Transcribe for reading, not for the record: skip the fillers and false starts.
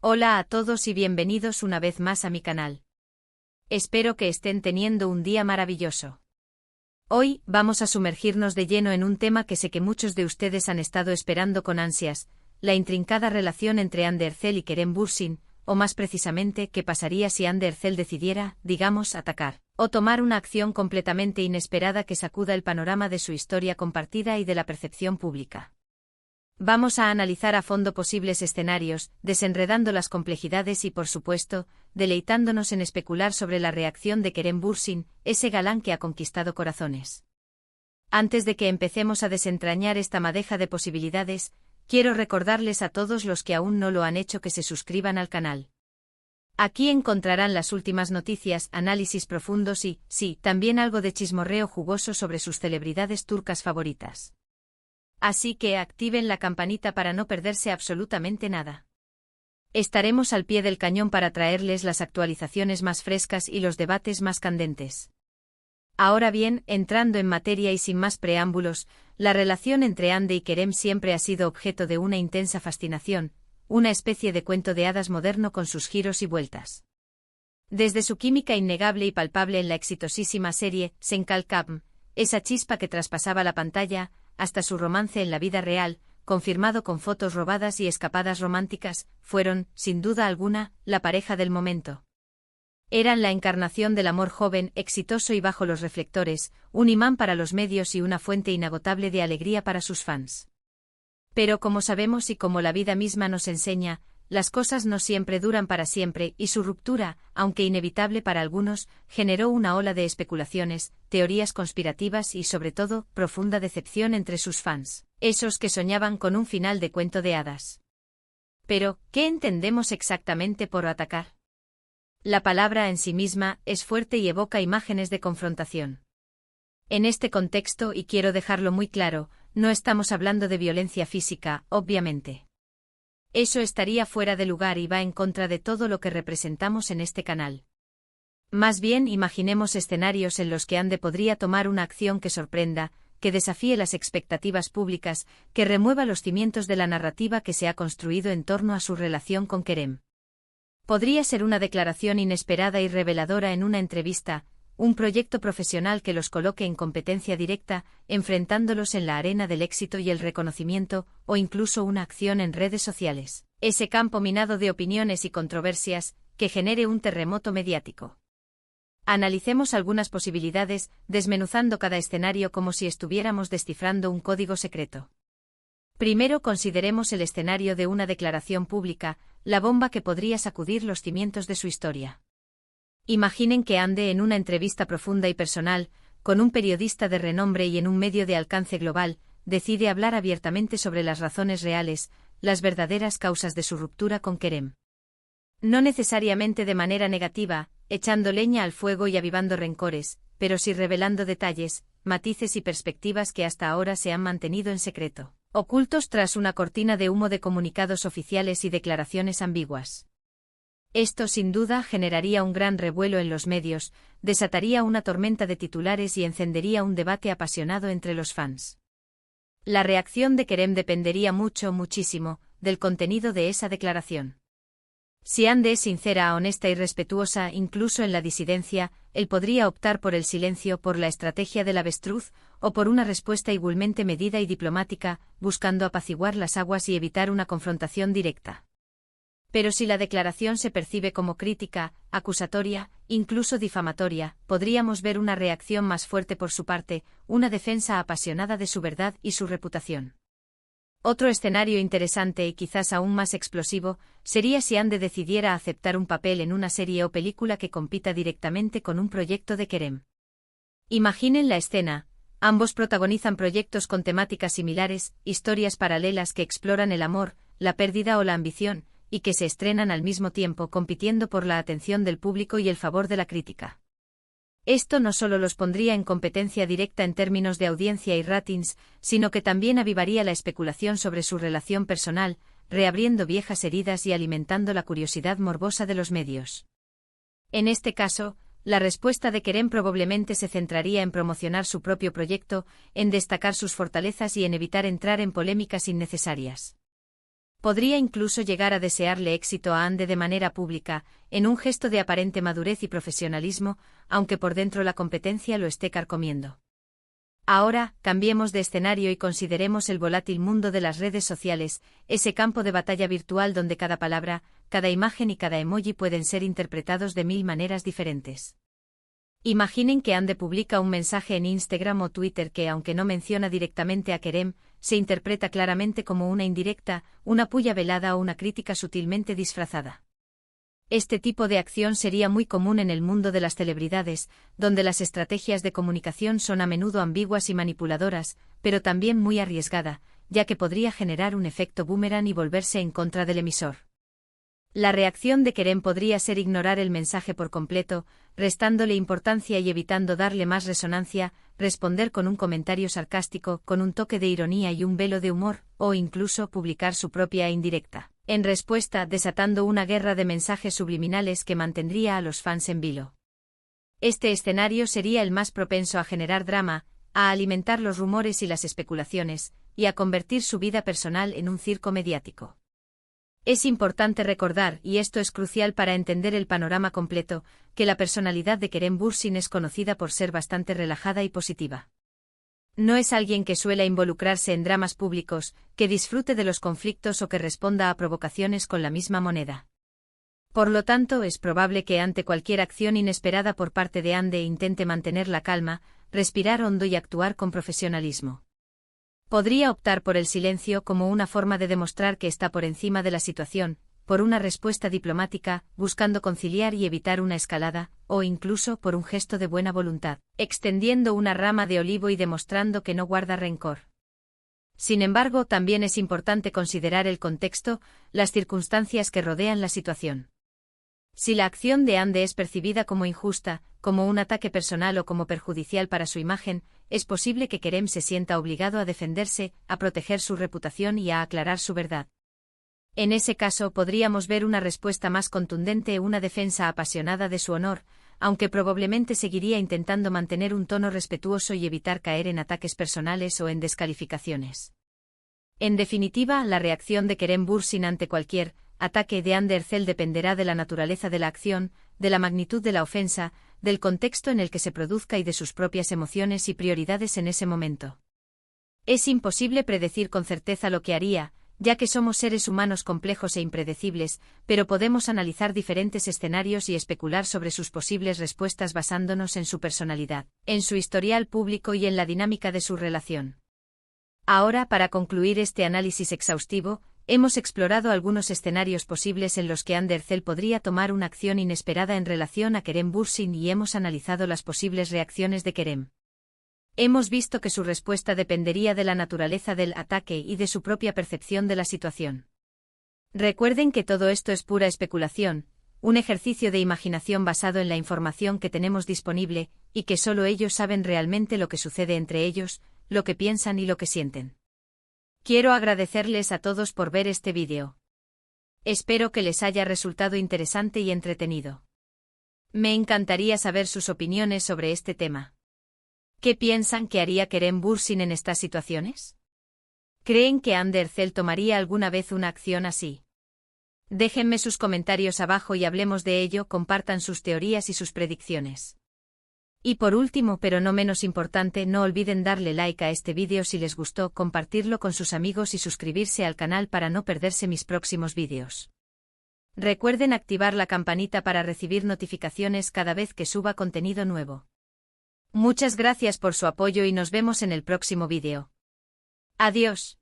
Hola a todos y bienvenidos una vez más a mi canal. Espero que estén teniendo un día maravilloso. Hoy vamos a sumergirnos de lleno en un tema que sé que muchos de ustedes han estado esperando con ansias, la intrincada relación entre Hande Erçel y Kerem Bürsin, o más precisamente qué pasaría si Hande Erçel decidiera, digamos, atacar, o tomar una acción completamente inesperada que sacuda el panorama de su historia compartida y de la percepción pública. Vamos a analizar a fondo posibles escenarios, desenredando las complejidades y, por supuesto, deleitándonos en especular sobre la reacción de Kerem Bürsin, ese galán que ha conquistado corazones. Antes de que empecemos a desentrañar esta madeja de posibilidades, quiero recordarles a todos los que aún no lo han hecho que se suscriban al canal. Aquí encontrarán las últimas noticias, análisis profundos y, sí, también algo de chismorreo jugoso sobre sus celebridades turcas favoritas. Así que activen la campanita para no perderse absolutamente nada. Estaremos al pie del cañón para traerles las actualizaciones más frescas y los debates más candentes. Ahora bien, entrando en materia y sin más preámbulos, la relación entre Hande y Kerem siempre ha sido objeto de una intensa fascinación, una especie de cuento de hadas moderno con sus giros y vueltas. Desde su química innegable y palpable en la exitosísima serie Senkal Kapm, esa chispa que traspasaba la pantalla, hasta su romance en la vida real, confirmado con fotos robadas y escapadas románticas, fueron, sin duda alguna, la pareja del momento. Eran la encarnación del amor joven, exitoso y bajo los reflectores, un imán para los medios y una fuente inagotable de alegría para sus fans. Pero como sabemos y como la vida misma nos enseña, las cosas no siempre duran para siempre y su ruptura, aunque inevitable para algunos, generó una ola de especulaciones, teorías conspirativas y sobre todo, profunda decepción entre sus fans, esos que soñaban con un final de cuento de hadas. Pero, ¿qué entendemos exactamente por atacar? La palabra en sí misma es fuerte y evoca imágenes de confrontación. En este contexto, y quiero dejarlo muy claro, no estamos hablando de violencia física, obviamente. Eso estaría fuera de lugar y va en contra de todo lo que representamos en este canal. Más bien imaginemos escenarios en los que Hande podría tomar una acción que sorprenda, que desafíe las expectativas públicas, que remueva los cimientos de la narrativa que se ha construido en torno a su relación con Kerem. Podría ser una declaración inesperada y reveladora en una entrevista, un proyecto profesional que los coloque en competencia directa, enfrentándolos en la arena del éxito y el reconocimiento, o incluso una acción en redes sociales, ese campo minado de opiniones y controversias, que genere un terremoto mediático. Analicemos algunas posibilidades, desmenuzando cada escenario como si estuviéramos descifrando un código secreto. Primero consideremos el escenario de una declaración pública, la bomba que podría sacudir los cimientos de su historia. Imaginen que Hande en una entrevista profunda y personal, con un periodista de renombre y en un medio de alcance global, decide hablar abiertamente sobre las razones reales, las verdaderas causas de su ruptura con Kerem. No necesariamente de manera negativa, echando leña al fuego y avivando rencores, pero sí revelando detalles, matices y perspectivas que hasta ahora se han mantenido en secreto, ocultos tras una cortina de humo de comunicados oficiales y declaraciones ambiguas. Esto sin duda generaría un gran revuelo en los medios, desataría una tormenta de titulares y encendería un debate apasionado entre los fans. La reacción de Kerem dependería muchísimo, del contenido de esa declaración. Si Hande es sincera, honesta y respetuosa incluso en la disidencia, él podría optar por el silencio, por la estrategia del avestruz, o por una respuesta igualmente medida y diplomática, buscando apaciguar las aguas y evitar una confrontación directa. Pero si la declaración se percibe como crítica, acusatoria, incluso difamatoria, podríamos ver una reacción más fuerte por su parte, una defensa apasionada de su verdad y su reputación. Otro escenario interesante y quizás aún más explosivo, sería si Hande decidiera aceptar un papel en una serie o película que compita directamente con un proyecto de Kerem. Imaginen la escena, ambos protagonizan proyectos con temáticas similares, historias paralelas que exploran el amor, la pérdida o la ambición, y que se estrenan al mismo tiempo compitiendo por la atención del público y el favor de la crítica. Esto no solo los pondría en competencia directa en términos de audiencia y ratings, sino que también avivaría la especulación sobre su relación personal, reabriendo viejas heridas y alimentando la curiosidad morbosa de los medios. En este caso, la respuesta de Kerem probablemente se centraría en promocionar su propio proyecto, en destacar sus fortalezas y en evitar entrar en polémicas innecesarias. Podría incluso llegar a desearle éxito a Ande de manera pública, en un gesto de aparente madurez y profesionalismo, aunque por dentro la competencia lo esté carcomiendo. Ahora, cambiemos de escenario y consideremos el volátil mundo de las redes sociales, ese campo de batalla virtual donde cada palabra, cada imagen y cada emoji pueden ser interpretados de 1000 maneras diferentes. Imaginen que Ande publica un mensaje en Instagram o Twitter que, aunque no menciona directamente a Kerem, se interpreta claramente como una indirecta, una puya velada o una crítica sutilmente disfrazada. Este tipo de acción sería muy común en el mundo de las celebridades, donde las estrategias de comunicación son a menudo ambiguas y manipuladoras, pero también muy arriesgada, ya que podría generar un efecto boomerang y volverse en contra del emisor. La reacción de Kerem podría ser ignorar el mensaje por completo, restándole importancia y evitando darle más resonancia, responder con un comentario sarcástico, con un toque de ironía y un velo de humor, o incluso publicar su propia indirecta, en respuesta, desatando una guerra de mensajes subliminales que mantendría a los fans en vilo. Este escenario sería el más propenso a generar drama, a alimentar los rumores y las especulaciones, y a convertir su vida personal en un circo mediático. Es importante recordar, y esto es crucial para entender el panorama completo, que la personalidad de Kerem Bürsin es conocida por ser bastante relajada y positiva. No es alguien que suele involucrarse en dramas públicos, que disfrute de los conflictos o que responda a provocaciones con la misma moneda. Por lo tanto, es probable que ante cualquier acción inesperada por parte de Ande intente mantener la calma, respirar hondo y actuar con profesionalismo. Podría optar por el silencio como una forma de demostrar que está por encima de la situación, por una respuesta diplomática, buscando conciliar y evitar una escalada, o incluso por un gesto de buena voluntad, extendiendo una rama de olivo y demostrando que no guarda rencor. Sin embargo, también es importante considerar el contexto, las circunstancias que rodean la situación. Si la acción de Ande es percibida como injusta, como un ataque personal o como perjudicial para su imagen, es posible que Kerem se sienta obligado a defenderse, a proteger su reputación y a aclarar su verdad. En ese caso podríamos ver una respuesta más contundente, una defensa apasionada de su honor, aunque probablemente seguiría intentando mantener un tono respetuoso y evitar caer en ataques personales o en descalificaciones. En definitiva, la reacción de Kerem Bürsin ante cualquier ataque de Ande Erçel dependerá de la naturaleza de la acción, de la magnitud de la ofensa, del contexto en el que se produzca y de sus propias emociones y prioridades en ese momento. Es imposible predecir con certeza lo que haría, ya que somos seres humanos complejos e impredecibles, pero podemos analizar diferentes escenarios y especular sobre sus posibles respuestas basándonos en su personalidad, en su historial público y en la dinámica de su relación. Ahora, para concluir este análisis exhaustivo, hemos explorado algunos escenarios posibles en los que Ande Erçel podría tomar una acción inesperada en relación a Kerem Bürsin y hemos analizado las posibles reacciones de Kerem. Hemos visto que su respuesta dependería de la naturaleza del ataque y de su propia percepción de la situación. Recuerden que todo esto es pura especulación, un ejercicio de imaginación basado en la información que tenemos disponible, y que solo ellos saben realmente lo que sucede entre ellos, lo que piensan y lo que sienten. Quiero agradecerles a todos por ver este vídeo. Espero que les haya resultado interesante y entretenido. Me encantaría saber sus opiniones sobre este tema. ¿Qué piensan que haría Kerem Bürsin en estas situaciones? ¿Creen que Ande Erçel tomaría alguna vez una acción así? Déjenme sus comentarios abajo y hablemos de ello, compartan sus teorías y sus predicciones. Y por último, pero no menos importante, no olviden darle like a este vídeo si les gustó, compartirlo con sus amigos y suscribirse al canal para no perderse mis próximos vídeos. Recuerden activar la campanita para recibir notificaciones cada vez que suba contenido nuevo. Muchas gracias por su apoyo y nos vemos en el próximo vídeo. Adiós.